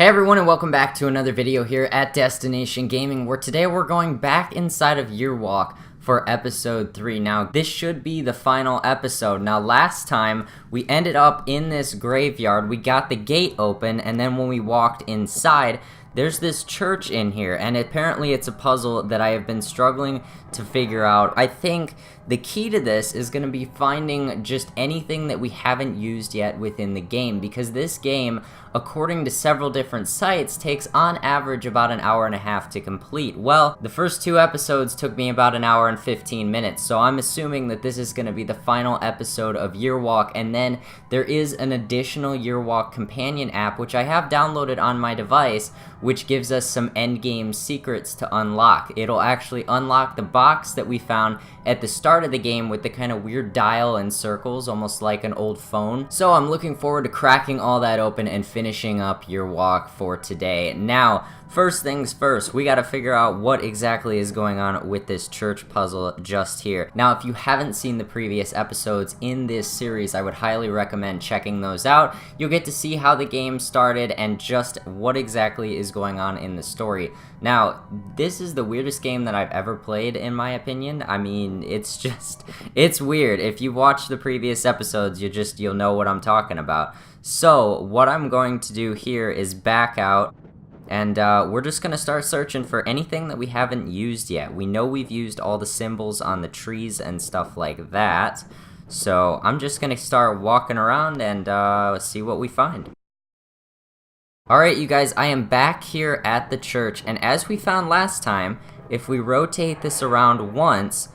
Hey everyone, and welcome back to another video here at Destination Gaming, where today we're going back inside of Year Walk for episode 3. Now, this should be the final episode. Now, last time we ended up in this graveyard. We got the gate open, and then when we walked inside, there's this church in here, and apparently it's a puzzle that I have been struggling to figure out. I think the key to this is going to be finding just anything that we haven't used yet within the game, because this game, according to several different sites, takes on average about an hour and a half to complete. Well, the first 2 episodes took me about an hour and 15 minutes, so I'm assuming that this is going to be the final episode of Year Walk, and then there is an additional Year Walk companion app, which I have downloaded on my device, which gives us some endgame secrets to unlock. It'll actually unlock the box that we found at the start of the game with the kind of weird dial and circles, almost like an old phone. So I'm looking forward to cracking all that open and finishing up Year Walk for today. Now, first things first, we gotta figure out what exactly is going on with this church puzzle just here. Now, if you haven't seen the previous episodes in this series, I would highly recommend checking those out. You'll get to see how the game started and just what exactly is going on in the story. Now, this is the weirdest game that I've ever played, in my opinion. I mean, it's weird. If you watch the previous episodes, you'll know what I'm talking about. So, what I'm going to do here is back out, and we're just going to start searching for anything that we haven't used yet. We know we've used all the symbols on the trees and stuff like that. So, I'm just going to start walking around and see what we find. Alright, you guys, I am back here at the church, and as we found last time, if we rotate this around once,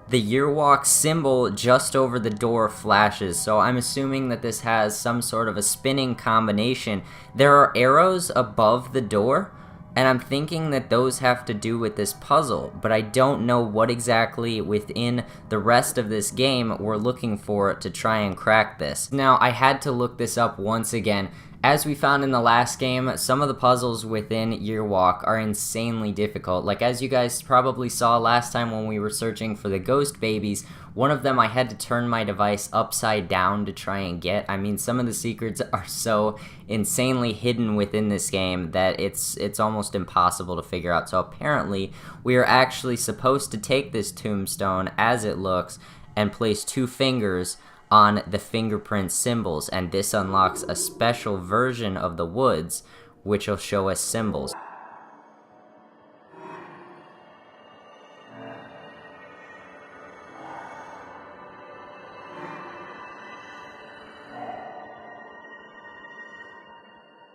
the Year Walk symbol just over the door flashes, so I'm assuming that this has some sort of a spinning combination. There are arrows above the door, and I'm thinking that those have to do with this puzzle, but I don't know what exactly within the rest of this game we're looking for to try and crack this. Now, I had to look this up once again. As we found in the last game, some of the puzzles within Year Walk are insanely difficult. Like, as you guys probably saw last time when we were searching for the ghost babies, one of them I had to turn my device upside down to try and get. I mean, some of the secrets are so insanely hidden within this game that it's almost impossible to figure out. So apparently, we are actually supposed to take this tombstone as it looks and place 2 fingers on the fingerprint symbols, and this unlocks a special version of the woods which will show us symbols.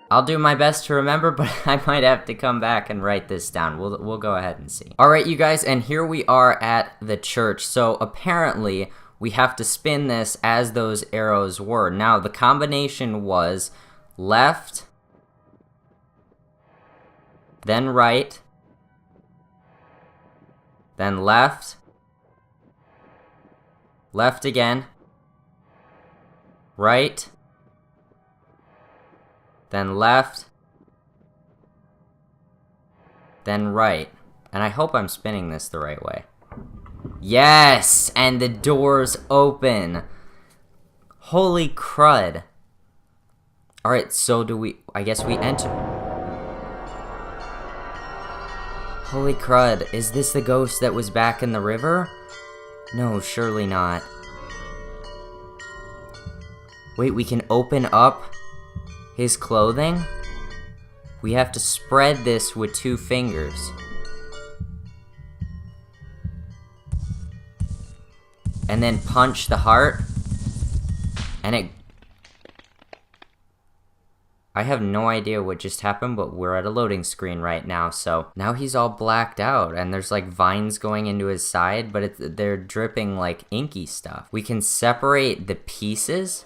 I'll do my best to remember, but I might have to come back and write this down. We'll go ahead and see. Alright, you guys, and here we are at the church. So apparently we have to spin this as those arrows were. Now, the combination was left, then right, then left, left again, right, then left, then right. And I hope I'm spinning this the right way. Yes! And the doors open. Holy crud. Alright, so I guess we enter. Holy crud, is this the ghost that was back in the river? No, surely not. Wait, we can open up his clothing? We have to spread this with 2 fingers. And then punch the heart, and I have no idea what just happened, but we're at a loading screen right now, so now he's all blacked out, and there's like vines going into his side, but they're dripping like inky stuff. We can separate the pieces.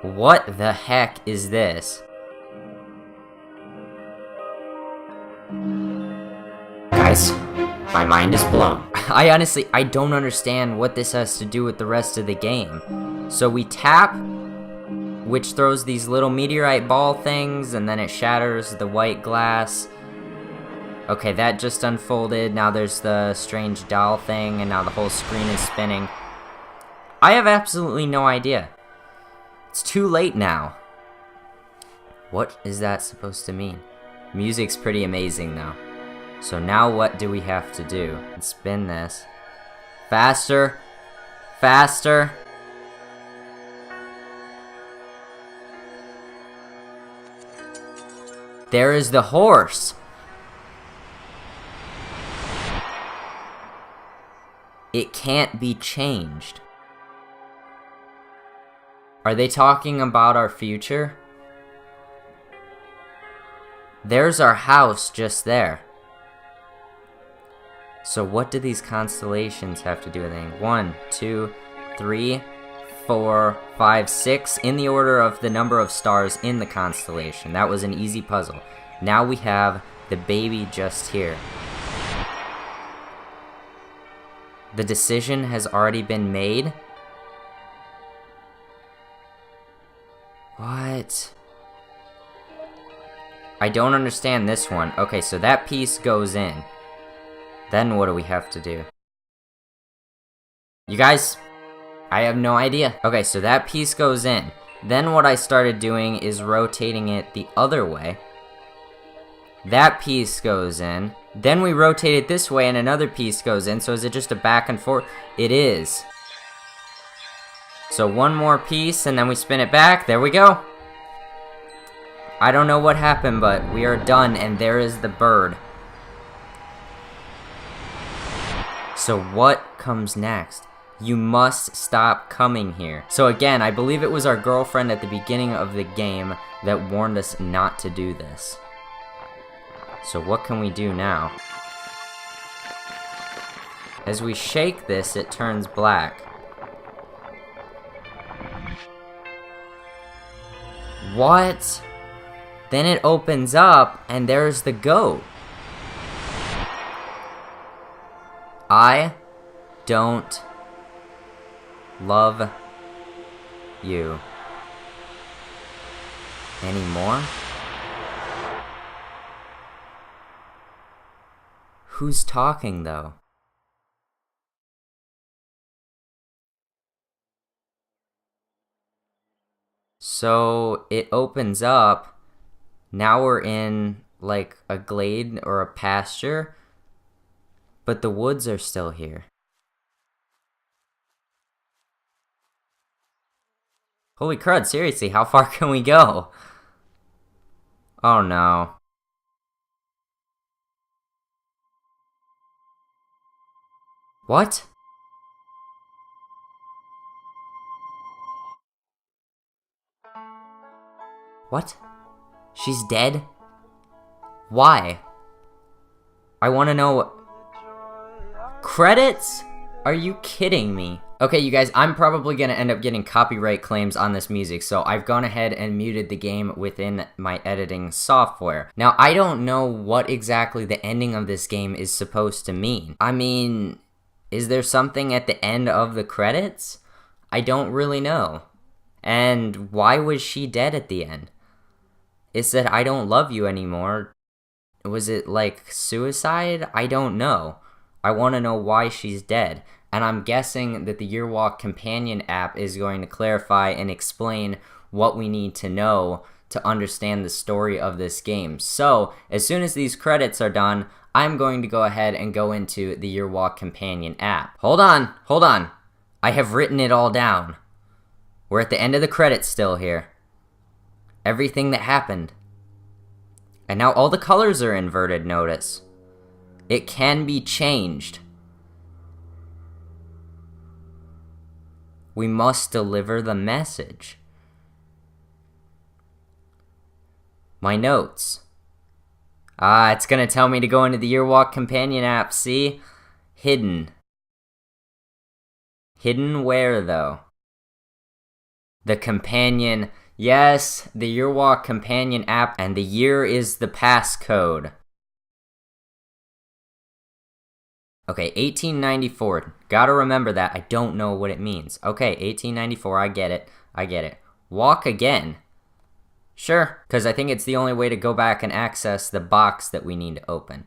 What the heck is this? Guys, my mind is blown. I don't understand what this has to do with the rest of the game. So we tap, which throws these little meteorite ball things, and then it shatters the white glass. Okay, that just unfolded. Now there's the strange doll thing, and now the whole screen is spinning. I have absolutely no idea. It's too late now. What is that supposed to mean? Music's pretty amazing though. So now what do we have to do? Let's spin this. Faster. Faster. There is the horse. It can't be changed. Are they talking about our future? There's our house just there. So what do these constellations have to do with anything? 1, 2, 3, 4, 5, 6 in the order of the number of stars in the constellation. That was an easy puzzle. Now we have the baby just here. The decision has already been made? What? I don't understand this one. Okay, so that piece goes in. Then what do we have to do? You guys, I have no idea. Okay, so that piece goes in. Then what I started doing is rotating it the other way. That piece goes in. Then we rotate it this way and another piece goes in. So is it just a back and forth? It is. So one more piece and then we spin it back. There we go. I don't know what happened, but we are done and there is the bird. So what comes next? You must stop coming here. So again, I believe it was our girlfriend at the beginning of the game that warned us not to do this. So what can we do now? As we shake this, it turns black. What? Then it opens up, and there's the goat. I don't love you anymore. Who's talking, though? So it opens up. Now we're in like a glade or a pasture, but the woods are still here. Holy crud, seriously, how far can we go? Oh no. What? What? She's dead? Why? I want to know. Credits? Are you kidding me? Okay, you guys, I'm probably going to end up getting copyright claims on this music, so I've gone ahead and muted the game within my editing software. Now, I don't know what exactly the ending of this game is supposed to mean. I mean, is there something at the end of the credits? I don't really know. And why was she dead at the end? It said, I don't love you anymore. Was it like suicide? I don't know. I want to know why she's dead. And I'm guessing that the Yearwalk Companion app is going to clarify and explain what we need to know to understand the story of this game. So, as soon as these credits are done, I'm going to go ahead and go into the Yearwalk Companion app. Hold on. I have written it all down. We're at the end of the credits still here. Everything that happened. And now all the colors are inverted, notice. It can be changed. We must deliver the message. My notes. It's gonna tell me to go into the Yearwalk Companion app, see? Hidden. Hidden where, though? The companion. Yes, the Yearwalk Companion app, and the year is the passcode. Okay, 1894. Gotta remember that. I don't know what it means. Okay, 1894, I get it. Walk again. Sure, because I think it's the only way to go back and access the box that we need to open.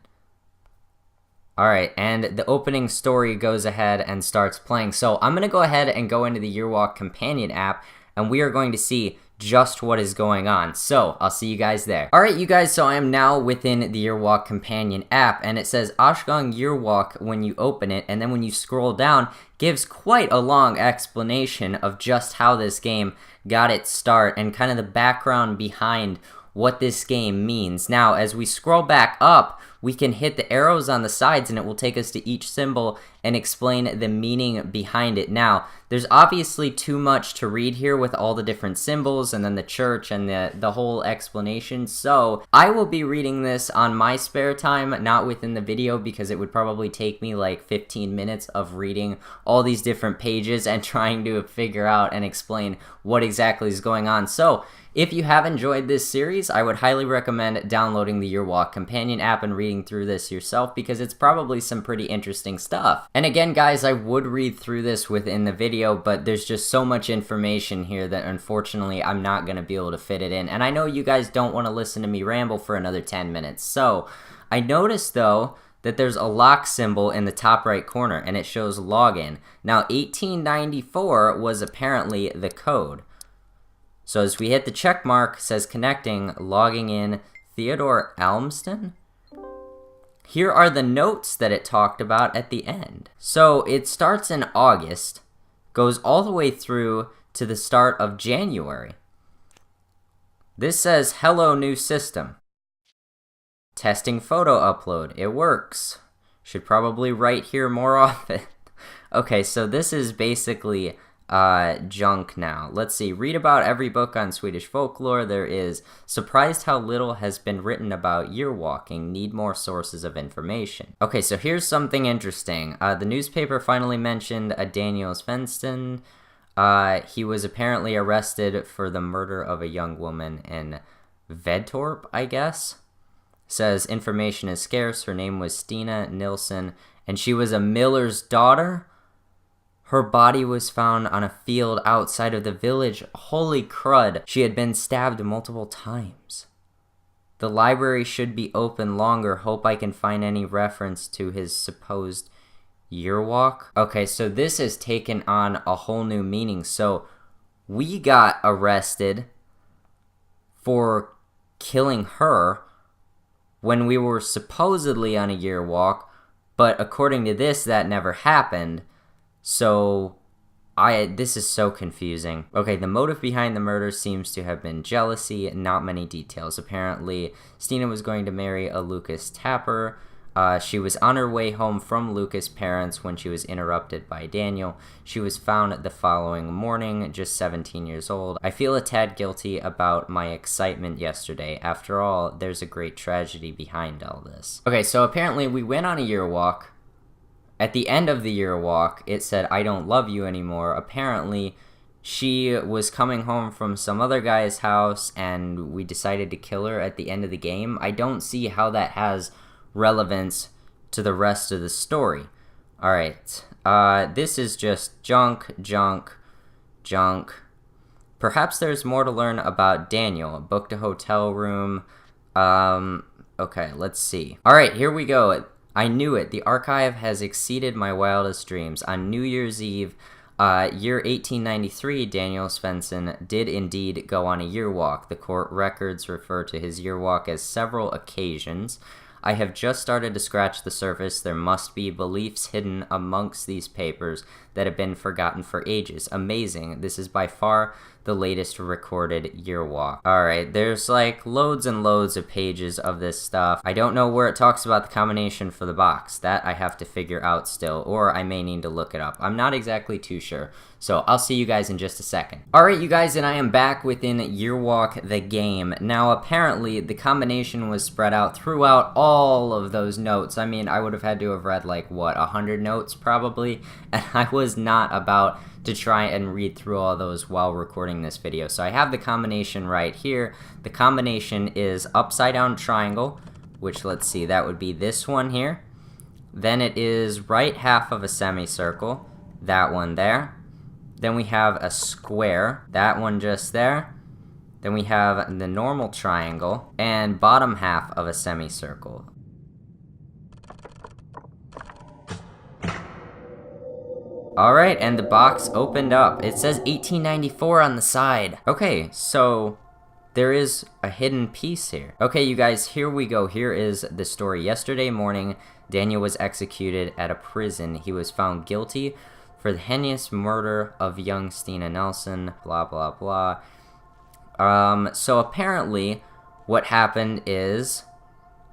Alright, and the opening story goes ahead and starts playing. So I'm going to go ahead and go into the Yearwalk Companion app, and we are going to see just what is going on. So I'll see you guys there. Alright, you guys, so I am now within the Yearwalk Companion app, and it says Ashgang Yearwalk when you open it, and then when you scroll down, gives quite a long explanation of just how this game got its start and kind of the background behind what this game means. Now, as we scroll back up, we can hit the arrows on the sides and it will take us to each symbol and explain the meaning behind it. Now, there's obviously too much to read here with all the different symbols and then the church and the whole explanation, so I will be reading this on my spare time, not within the video, because it would probably take me like 15 minutes of reading all these different pages and trying to figure out and explain what exactly is going on. So if you have enjoyed this series, I would highly recommend downloading the Yearwalk Companion app and reading through this yourself, because it's probably some pretty interesting stuff. And again, guys, I would read through this within the video, but there's just so much information here that unfortunately I'm not going to be able to fit it in. And I know you guys don't want to listen to me ramble for another 10 minutes. So I noticed, though, that there's a lock symbol in the top right corner, and it shows login. Now, 1894 was apparently the code. So as we hit the check mark, it says connecting, logging in, Theodore Elmston? Here are the notes that it talked about at the end. So it starts in August, goes all the way through to the start of January. This says, hello new system. Testing photo upload, it works. Should probably write here more often. Okay, so this is basically junk now. Let's see. Read about every book on Swedish folklore there is. Surprised how little has been written about yearwalking. Need more sources of information. Okay, so here's something interesting. The newspaper finally mentioned a Daniel Svensson. He was apparently arrested for the murder of a young woman in Vedtorp, I guess. Says information is scarce. Her name was Stina Nilsson, and she was a miller's daughter. Her body was found on a field outside of the village. Holy crud. She had been stabbed multiple times. The library should be open longer. Hope I can find any reference to his supposed yearwalk. Okay, so this has taken on a whole new meaning. So we got arrested for killing her when we were supposedly on a yearwalk, but according to this, that never happened. So, this is so confusing. Okay, the motive behind the murder seems to have been jealousy, not many details. Apparently, Stina was going to marry a Lucas Tapper. She was on her way home from Lucas' parents when she was interrupted by Daniel. She was found the following morning, just 17 years old. I feel a tad guilty about my excitement yesterday. After all, there's a great tragedy behind all this. Okay, so apparently we went on a yearwalk. At the end of the yearwalk, it said, I don't love you anymore. Apparently, she was coming home from some other guy's house, and we decided to kill her at the end of the game. I don't see how that has relevance to the rest of the story. Alright, this is just junk. Perhaps there's more to learn about Daniel. Booked a hotel room. Okay, let's see. Alright, here we go. I knew it. The archive has exceeded my wildest dreams. On New Year's Eve, year 1893, Daniel Svensson did indeed go on a yearwalk. The court records refer to his yearwalk as several occasions. I have just started to scratch the surface. There must be beliefs hidden amongst these papers that have been forgotten for ages. Amazing. This is by far the latest recorded yearwalk. Alright, there's like loads and loads of pages of this stuff. I don't know where it talks about the combination for the box. That I have to figure out still, or I may need to look it up. I'm not exactly too sure. So I'll see you guys in just a second. Alright, you guys, and I am back within Yearwalk the game. Now, apparently, the combination was spread out throughout all of those notes. I mean, I would have had to have read, like, what, 100 notes, probably? And I was not about to try and read through all those while recording this video. So I have the combination right here. The combination is upside down triangle, which, let's see, that would be this one here. Then it is right half of a semicircle, that one there. Then we have a square, that one just there. Then we have the normal triangle, and bottom half of a semicircle. Alright, and the box opened up. It says 1894 on the side. Okay, so there is a hidden piece here. Okay, you guys, here we go. Here is the story. Yesterday morning, Daniel was executed at a prison. He was found guilty for the heinous murder of young Stina Nelson, blah, blah, blah. So apparently, what happened is,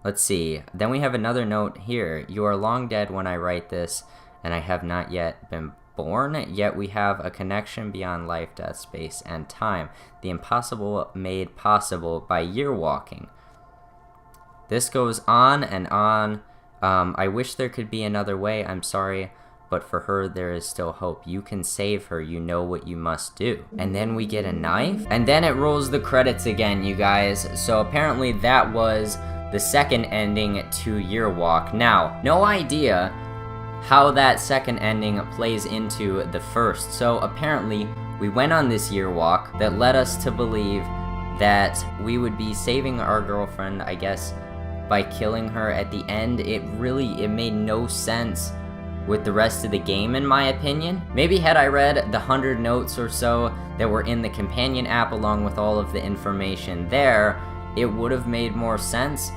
let's see, then we have another note here. You are long dead when I write this, and I have not yet been born, yet we have a connection beyond life, death, space, and time. The impossible made possible by year walking. This goes on and on. I wish there could be another way. I'm sorry, but for her there is still hope. You can save her. You know what you must do. And then we get a knife, and then it rolls the credits again, you guys. So apparently that was the second ending to Year Walk. Now, no idea how that second ending plays into the first. So apparently we went on this year walk that led us to believe that we would be saving our girlfriend, I guess, by killing her at the end. It made no sense with the rest of the game, in my opinion. Maybe had I read the 100 notes or so that were in the companion app along with all of the information there, it would have made more sense.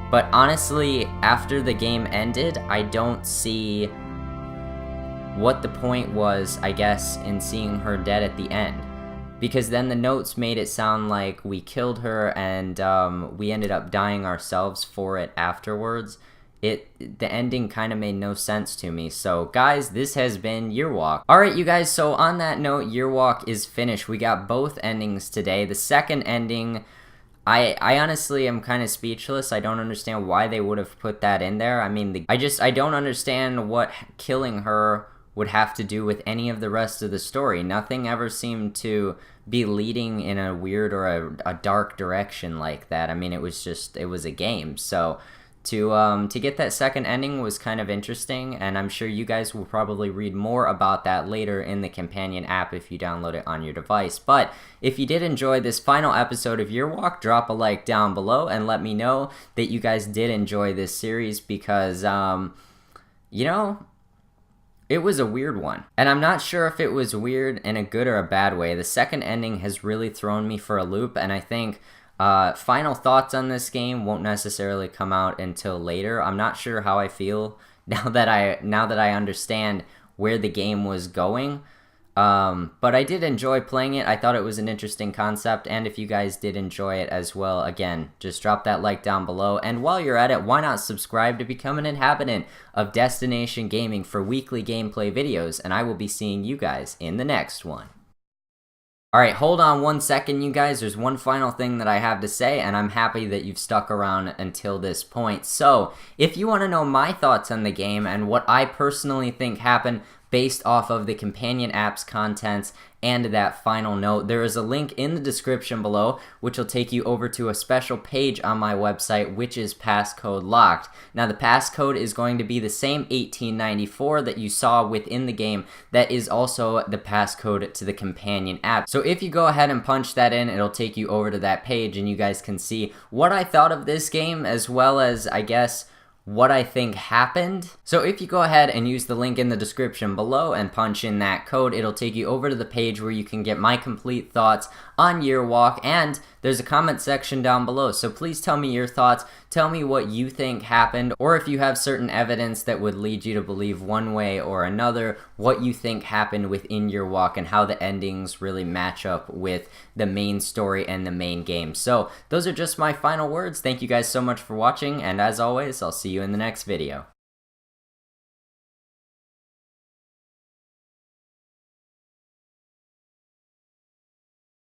But honestly, after the game ended, I don't see what the point was, I guess, in seeing her dead at the end. Because then the notes made it sound like we killed her and we ended up dying ourselves for it afterwards. The ending kind of made no sense to me. So guys, this has been Year Walk. Alright you guys, so on that note, Year Walk is finished. We got both endings today. The second ending, I honestly am kind of speechless. I don't understand why they would have put that in there. I mean, I don't understand what killing her would have to do with any of the rest of the story. Nothing ever seemed to be leading in a weird or a dark direction like that. I mean, it was a game. So to get that second ending was kind of interesting, and I'm sure you guys will probably read more about that later in the companion app if you download it on your device. But if you did enjoy this final episode of Year Walk, drop a like down below and let me know that you guys did enjoy this series, because you know, it was a weird one. And I'm not sure if it was weird in a good or a bad way. The second ending has really thrown me for a loop, and I think final thoughts on this game won't necessarily come out until later. I'm not sure how I feel now that I understand where the game was going. But I did enjoy playing it. I thought it was an interesting concept, and if you guys did enjoy it as well, again, just drop that like down below. And while you're at it, why not subscribe to become an inhabitant of Destination Gaming for weekly gameplay videos, and I will be seeing you guys in the next one. Alright, hold on one second, you guys. There's one final thing that I have to say, and I'm happy that you've stuck around until this point. So, if you want to know my thoughts on the game and what I personally think happened based off of the companion app's contents and that final note, there is a link in the description below which will take you over to a special page on my website, which is Passcode Locked. Now the passcode is going to be the same 1894 that you saw within the game. That is also the passcode to the companion app. So if you go ahead and punch that in, it'll take you over to that page and you guys can see what I thought of this game, as well as, I guess, what I think happened. So if you go ahead and use the link in the description below and punch in that code, it'll take you over to the page where you can get my complete thoughts on Year Walk, and there's a comment section down below, so please tell me your thoughts, tell me what you think happened, or if you have certain evidence that would lead you to believe one way or another, what you think happened within Year Walk and how the endings really match up with the main story and the main game. So those are just my final words. Thank you guys so much for watching, and as always, I'll see you in the next video.